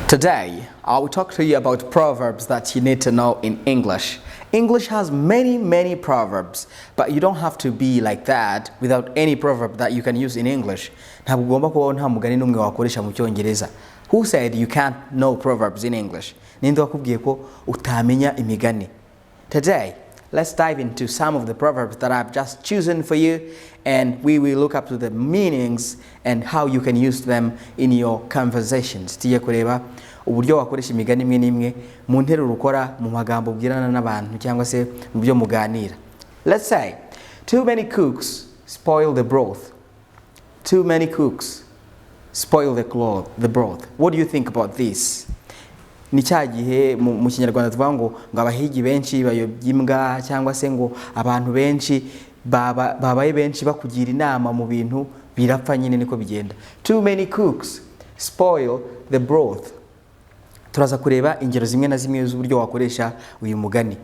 Today, I will talk to you about proverbs that you need to know in English. English has many proverbs, but you don't have to be like that without any proverb that you can use in English. Ntabwo ugomba kubaho nta mugani n'umwe wakoresha mu Cyongereza. Who said you can't know proverbs in English? Ninde wakubwiye ko utamenya imigani? Today, let's dive into some of the proverbs that I've just chosen for you, and we will look up to the meanings and how you can use them in your conversations. Tugiye kureba uburyo wakoresha imigani imwe n'imwe mu nteruro ukora mu magambo ubwirana n'abantu cyangwa se mu byo muganira. Let's say, too many cooks spoil the broth. Too many cooks spoil the broth. What do you think about this? Ni cya gihe mu Kinyarwanda tuvuga ngo abahigi benshi bayobya imbwa cyangwa se ngo abantu benshi babaye benshi bakugira inama mu bintu birapfa nyine niko bigenda. Too many cooks spoil the broth. Turaza kureba ingero zimwe na zimwe z'uburyo wakoresha uyu mugani.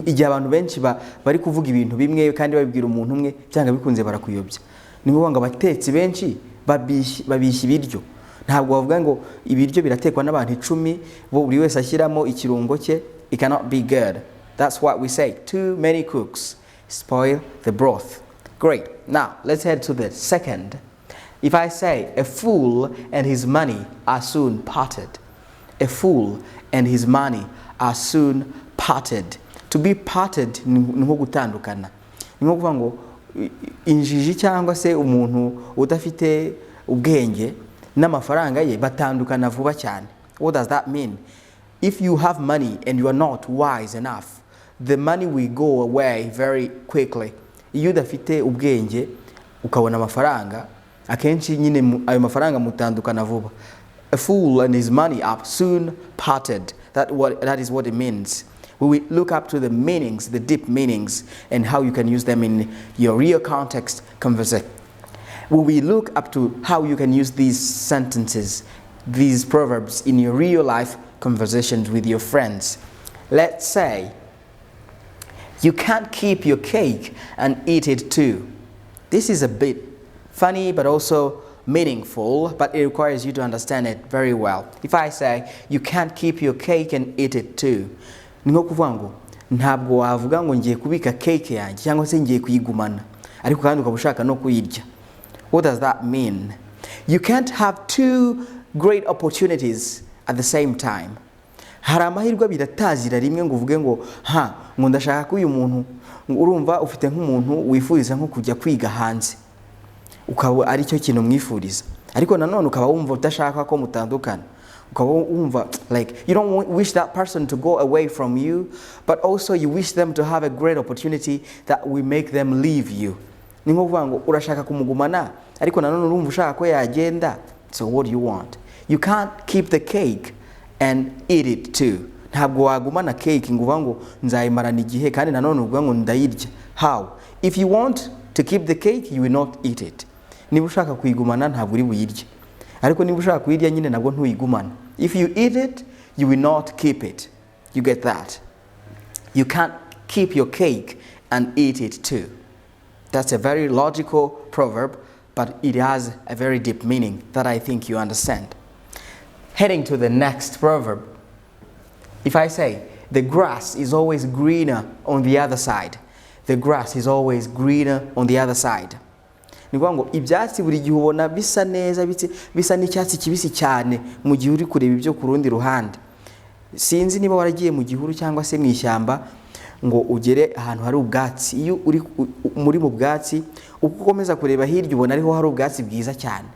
Igihe abantu benshi bari kuvuga ibintu bimwe kandi babibwira umuntu umwe cyangwa bikunze barakuyobya. Ni ngombwa ngo abatetsi benshi babishya ibiryo. Ntabwo bavuga ngo ibiryo biratekwa n'abantu 10 bo buri wese ashyiramo ikirungo cye. It cannot be good. That's what we say. Too many cooks spoil the broth. Great. Now, let's head to the second. If I say, a fool and his money are soon parted. A fool and his money are soon parted. To be parted ni nko gutandukana. Ni nko kuvuga ngo injiji cyangwa se umuntu udafite ubwenge n'amafaranga ye batandukana vuba cyane. What does that mean? If you have money and you are not wise enough, the money will go away very quickly. Iyo udafite ubwenge ukabona amafaranga, akenshi nyine ayo mafaranga mutandukana vuba. A fool and his money are soon parted. That is what it means. We will look up to the meanings, the deep meanings, and how you can use them in your real context conversation. We will look up to how you can use these sentences, these proverbs in your real life conversations with your friends. Let's say, you can't keep your cake and eat it too. This is a bit funny but also meaningful, but it requires you to understand it very well. If I say, you can't keep your cake and eat it too, ni nko kuvuga ngo ntabwo wavuga ngo ngiye kubika cake yanjye cyangwa se ngiye kuyigumana ariko kandi ukaba ushaka no kuyirya. What does that mean? You can't have two great opportunities at the same time. Hari amahirwe abiri atazira rimwe ngo uvuge ngo ngo ndashaka ko uyu muntu urumva ufite nk'umuntu wifuriza nko kujya kwiga hanze ukaba ari cyo kintu mwifuriza ariko nanone ukaba wumva utashaka ko mutandukana ukaba wumva like you don't wish that person to go away from you, but also you wish them to have a great opportunity that will make them leave you. Ni nko kuvuga ngo urashaka kumugumana ariko nanone urumva ushaka ko yagenda. So what do you want? You can't keep the cake and eat it too. Ntabwo wagumana cake ngo uvuga ngo nzayimarana igihe kandi nanone uvuga ngo ndayirya. How? If you want to keep the cake, you will not eat it. Niba ushaka kuyigumana ntabwo uri buyirye ariko niba ushaka kuyirya nyine nabwo ntuyigumana. If you eat it, you will not keep it. You get that? You can't keep your cake and eat it too. That's a very logical proverb, but it has a very deep meaning that I think you understand. Heading to the next proverb. If I say, the grass is always greener on the other side. The grass is always greener on the other side. Ni kuvuga ngo ibyatsi buri gihe ubona bisa neza bisa n'icyatsi kibisi cyane mu gihe uri kureba ibyo ku rundi ruhande. Sinzi niba waragiye mu gihuru cyangwa se mu ishyamba ngo ugere ahantu hari ubwatsi. Iyo uri muri mu bwatsi ukomeza kureba hirya ubona ariho hari ubwatsi bwiza cyane.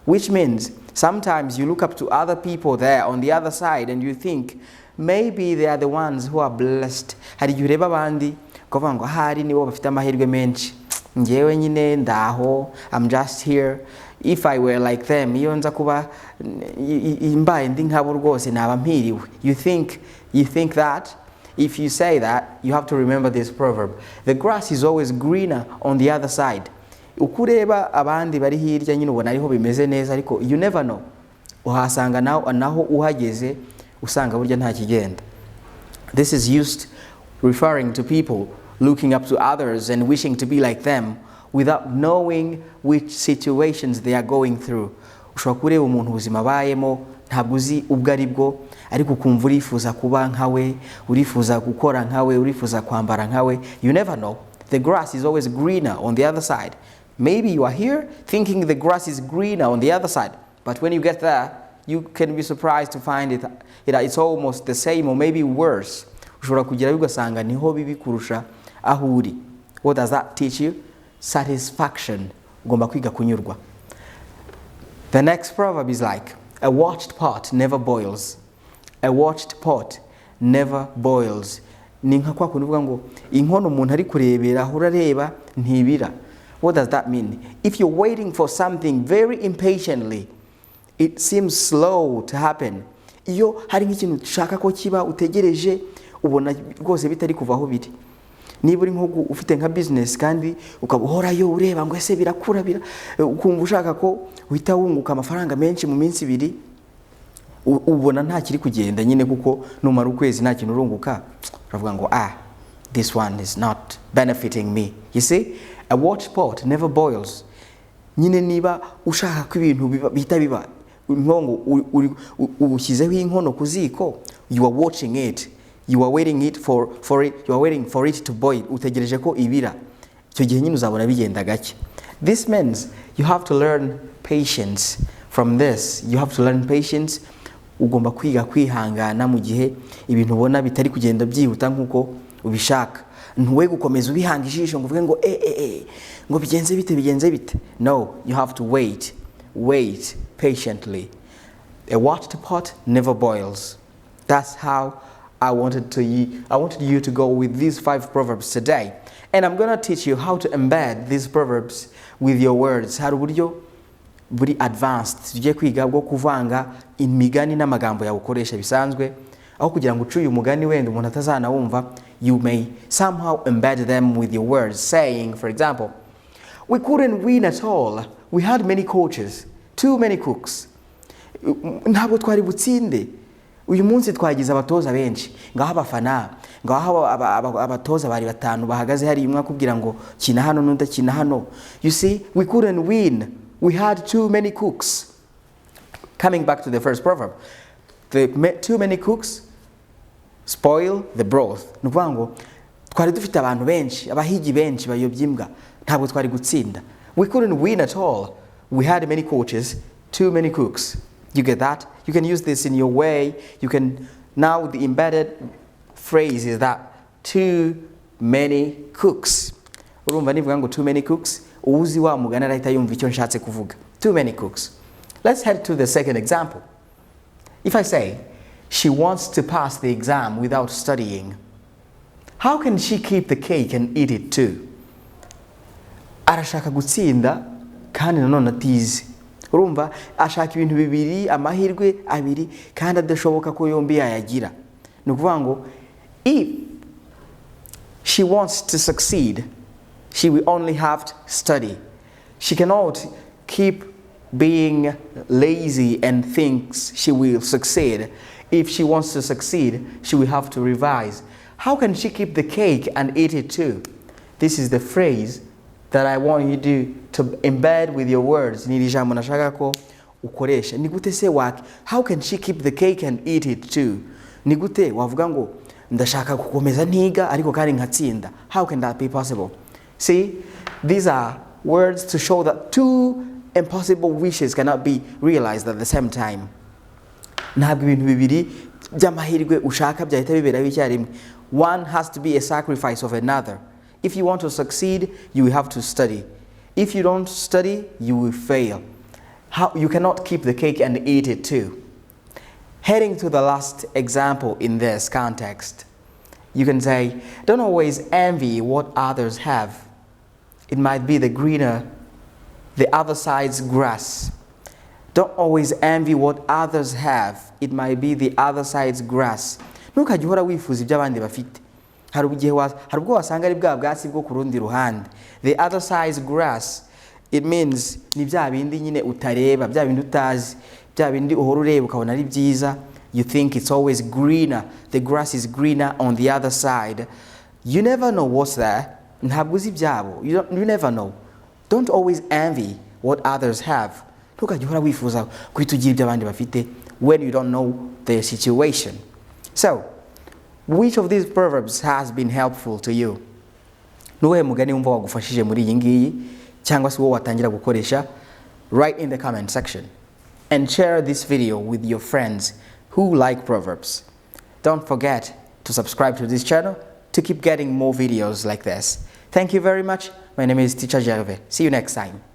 Which means sometimes you look up to other people there on the other side and you think maybe they are the ones who are blessed. Hari igihe ureba abandi ukavuga ngo hari nibo bafite amahirwe menshi. Ngewe nyine ndaho, I'm just here. If I were like them, iyo nza kuba imbaye ndi nkabo rwose naba mpiriwe. You think that? If you say that, you have to remember this proverb. The grass is always greener on the other side. Ukureba abandi bari hirya nyine ubona ariho bimeze neza ariko you never know. Uhasanga naho uhageze usanga burya nta kigenda. This is used referring to people looking up to others and wishing to be like them without knowing which situations they are going through. Ushobora kureba umuntu ubuzima bayemo ntabwo uzi ubwo ari bwo, ariko ukumva urifuza kuba nkawe, urifuza gukora nkawe, urifuza kwambara nkawe. You never know. The grass is always greener on the other side. Maybe you are here thinking the grass is greener on the other side, but when you get there, you can be surprised to find it's almost the same or maybe worse. Ushobora kugera ugasanga niho bibi kurusha aho uri. What does that teach you? Satisfaction. Ugomba kwiga kunyurwa. The next proverb is like, a watched pot never boils. A watched pot never boils. Ni nka kwa kuvuga ngo inkono umuntu ari kurebera urareba ntibira. What does that mean? If you're waiting for something very impatiently, it seems slow to happen. Iyo hari nk'ikintu ushaka ko kiba utegereje ubona rwose bitari kuvaho biri. Niba uri nko ufite nka business kandi ukabuhorayo ureba ngo ese birakura ukumva ushaka ko uhita wunguka amafaranga menshi mu minsi ibiri, ubona nta kiri kugenda nyine kuko numara ukwezi nta kintu urunguka, uravuga ngo this one is not benefiting me. You see, a watched pot never boils. Nyine niba ushaka ko ibintu bihita biba nkongo ushyizeho inkono ku ziko, you are watching it, you are waiting for it to boil, utegereje ko ibira, icyo gihe nyine uzabona bigenda gake. This means you have to learn patience. From this you have to learn patience. Ugomba kwiga kwihangana mu gihe ibintu ubona bitari kugenda byihuta nkuko ubishaka. Ntuwe gukomeza ubihanga ijisho ngo uvuge ngo ngo bigenze bite. No, you have to wait patiently. A watched pot never boils. That's how I wanted you to go with these 5 proverbs today. And I'm going to teach you how to embed these proverbs with your words. Hari uburyo buri advanced tujye kwiga bwo kuvanga imigani n'amagambo ya ukoresha bisanzwe, aho kugira ngo ucuye umugani wenda umuntu atazanawumva, you may somehow embed them with your words, saying, for example, we couldn't win at all. We had many coaches, too many cooks. Ntabwo twari butsinde. Uyu munsi twagize abatoza benshi, ngaho abafana, ngaho abatoza bari batanu bahagaze hari imwe akubwira ngo kina hano n'undi kina hano. You see, we couldn't win. We had too many cooks. Coming back to the first proverb, too many cooks spoil the broth. Nukuvuga ngo twari dufite abantu benshi, abahigi benshi bayobya imbwa, ntabwo twari gutsinda. We couldn't win at all. We had many coaches, too many cooks. You get that? You can use this in your way. You can, now the embedded phrase is that too many cooks. Urumva nivuga ngo too many cooks, uzi wa mugana arahita yumva icyo nshatse kuvuga. Too many cooks. Let's head to the second example. If I say, she wants to pass the exam without studying, how can she keep the cake and eat it too? Arashaka gutsinda kandi nanone atize. Urumva ashaka ibintu bibiri, amahirwe abiri kandi adashoboka ko yombi yayagira. Nukuvuga ngo if she wants to succeed, she will only have to study. She cannot keep being lazy and thinks she will succeed. If she wants to succeed, she will have to revise. How can she keep the cake and eat it too? This is the phrase that I want you to embed with your words. Ni ijambo nashaka ko ukoresha. Ni gute se how can she keep the cake and eat it too? Ni gute wavuga ngo ndashaka gukomeza ntiga ariko kandi nkatsinda. How can that be possible? See, these are words to show that two impossible wishes cannot be realized at the same time. Ntabwo ibintu bibiri by'amahirwe ushaka byahita bibera icyarimwe. One has to be a sacrifice of another. If you want to succeed, you will have to study. If you don't study, you will fail. You cannot keep the cake and eat it too. Heading to the last example in this context, you can say, don't always envy what others have. It might be the other side's grass. Don't always envy what others have. It might be the other side's grass. Ntukajye uhora wifuza ibyo abandi bafite. Hari ubwo wasanga ari bwa bwatsi bwo ku rundi ruhande. The other side's grass, it means ni bya bindi nyine utareba, bya bindi utazi, bya bindi uhora ureba ukabona ari byiza. You think it's always greener. The grass is greener on the other side. You never know what's there. Ntabwo uzi ibyabo. You never know. Don't always envy what others have. Ntukajye uhora wifuza kwitugira ibyo abandi bafite. when you don't know the situation. So, which of these proverbs has been helpful to you? Nuwe mugani wumva wagufashije muri iyi ngiyi cyangwa se wo watangira gukoresha? Write in the comment section and share this video with your friends who like proverbs. Don't forget to subscribe to this channel to keep getting more videos like this. Thank you very much. My name is Teacher Gervais. See you next time.